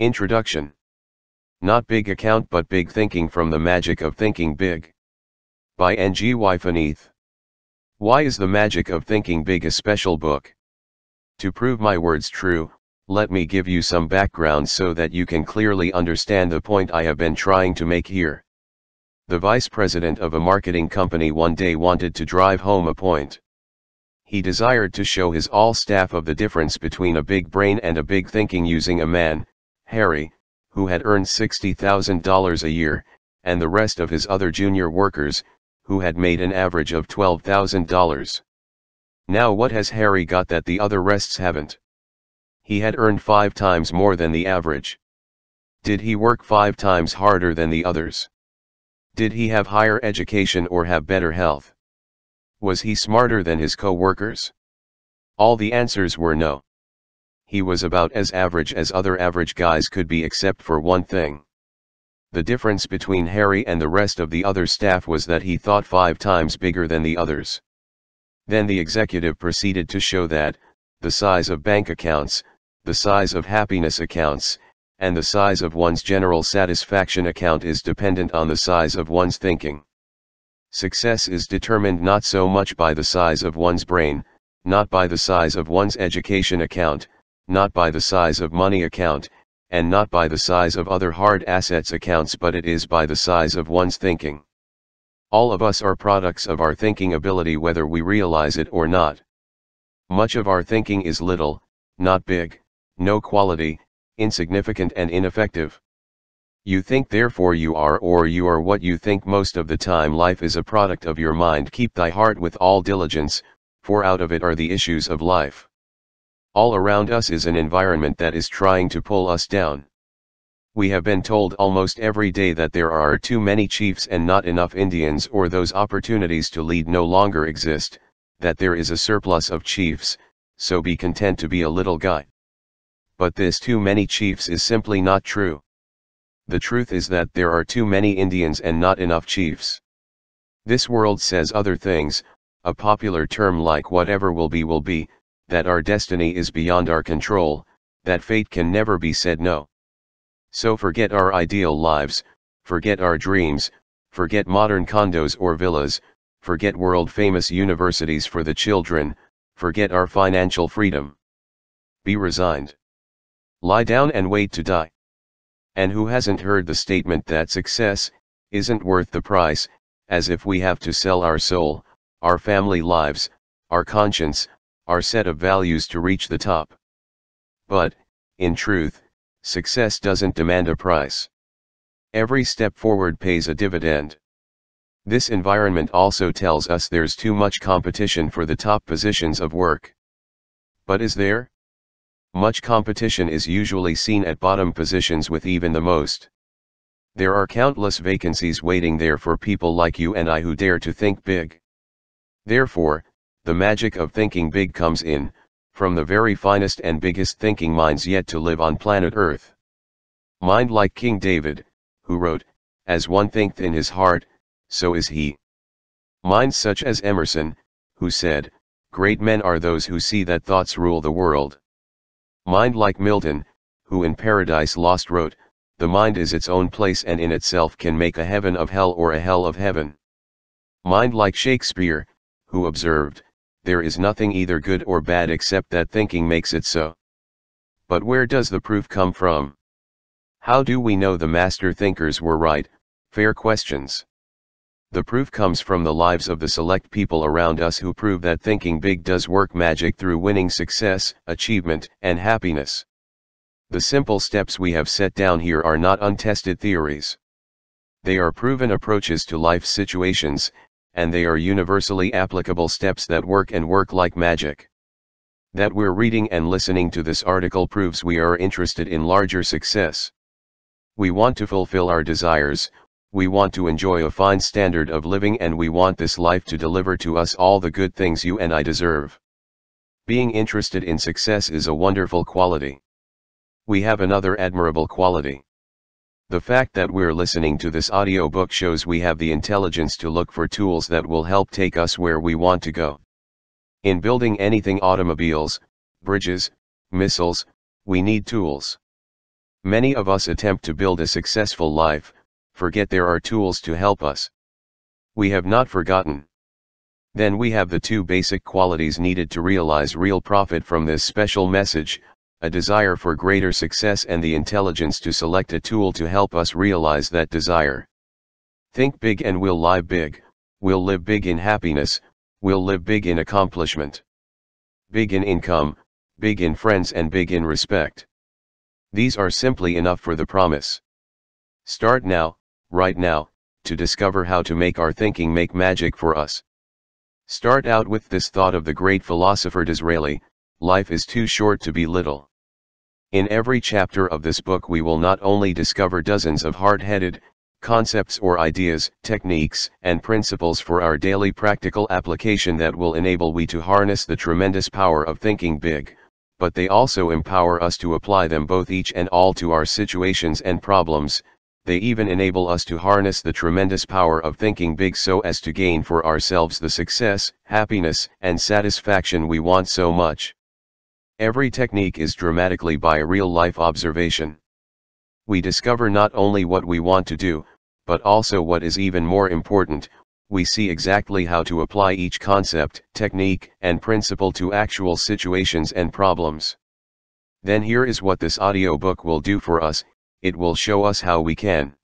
Introduction. Not big account but big thinking from the magic of thinking big. By N.G.Y. Faneeth. Why is the magic of thinking big a special book? To prove my words true, let me give you some background so that you can clearly understand the point I have been trying to make here. The vice president of a marketing company one day wanted to drive home a point. He desired to show his all staff of the difference between a big brain and a big thinking using a man, Harry, who had earned $60,000 a year, and the rest of his other junior workers, who had made an average of $12,000. Now what has Harry got that the other rests haven't? He had earned 5 times more than the average. Did he work 5 times harder than the others? Did he have higher education or have better health? Was he smarter than his co-workers? All the answers were no. He was about as average as other average guys could be except for one thing. The difference between Harry and the rest of the other staff was that he thought 5 times bigger than the others. Then the executive proceeded to show that, the size of bank accounts, the size of happiness accounts, and the size of one's general satisfaction account is dependent on the size of one's thinking. Success is determined not so much by the size of one's brain, not by the size of one's education account, not by the size of money account, and not by the size of other hard assets accounts, but it is by the size of one's thinking. All of us are products of our thinking ability whether we realize it or not. Much of our thinking is little, not big, no quality, insignificant and ineffective. You think therefore you are, or you are what you think most of the time. Life is a product of your mind. Keep thy heart with all diligence, for out of it are the issues of life. All around us is an environment that is trying to pull us down. We have been told almost every day that there are too many chiefs and not enough Indians, or those opportunities to lead no longer exist, that there is a surplus of chiefs, so be content to be a little guy. But this too many chiefs is simply not true. The truth is that there are too many Indians and not enough chiefs. This world says other things, a popular term like whatever will be, that our destiny is beyond our control, that fate can never be said no. So forget our ideal lives, forget our dreams, forget modern condos or villas, forget world-famous universities for the children, forget our financial freedom. Be resigned. Lie down and wait to die. And who hasn't heard the statement that success isn't worth the price, as if we have to sell our soul, our family lives, our conscience, our set of values to reach the top? But, in truth, success doesn't demand a price. Every step forward pays a dividend. This environment also tells us there's too much competition for the top positions of work. But is there? Much competition is usually seen at bottom positions with even the most. There are countless vacancies waiting there for people like you and I who dare to think big. Therefore, the magic of thinking big comes in, from the very finest and biggest thinking minds yet to live on planet Earth. Mind like King David, who wrote, "As one thinketh in his heart, so is he." Minds such as Emerson, who said, "Great men are those who see that thoughts rule the world." Mind like Milton, who in Paradise Lost wrote, "The mind is its own place and in itself can make a heaven of hell or a hell of heaven." Mind like Shakespeare, who observed, "There is nothing either good or bad except that thinking makes it so." But where does the proof come from? How do we know the master thinkers were right? Fair questions. The proof comes from the lives of the select people around us who prove that thinking big does work magic through winning success, achievement, and happiness. The simple steps we have set down here are not untested theories. They are proven approaches to life's situations, and they are universally applicable steps that work and work like magic. That we're reading and listening to this article proves we are interested in larger success. We want to fulfill our desires. We want to enjoy a fine standard of living, and we want this life to deliver to us all the good things you and I deserve. Being interested in success is a wonderful quality. We have another admirable quality. The fact that we're listening to this audiobook shows we have the intelligence to look for tools that will help take us where we want to go. In building anything, automobiles, bridges, missiles, we need tools. Many of us attempt to build a successful life, forget there are tools to help us. We have not forgotten. Then we have the two basic qualities needed to realize real profit from this special message, a desire for greater success and the intelligence to select a tool to help us realize that desire. Think big and we'll live big, we'll live big in happiness, we'll live big in accomplishment. Big in income, big in friends and big in respect. These are simply enough for the promise. Start now, right now, to discover how to make our thinking make magic for us. Start out with this thought of the great philosopher Disraeli: life is too short to be little. In every chapter of this book we will not only discover dozens of hard-headed concepts or ideas, techniques, and principles for our daily practical application that will enable we to harness the tremendous power of thinking big, but they also empower us to apply them both each and all to our situations and problems. They even enable us to harness the tremendous power of thinking big so as to gain for ourselves the success, happiness, and satisfaction we want so much. Every technique is dramatically by real-life observation. We discover not only what we want to do, but also what is even more important, we see exactly how to apply each concept, technique, and principle to actual situations and problems. Then here is what this audiobook will do for us: it will show us how we can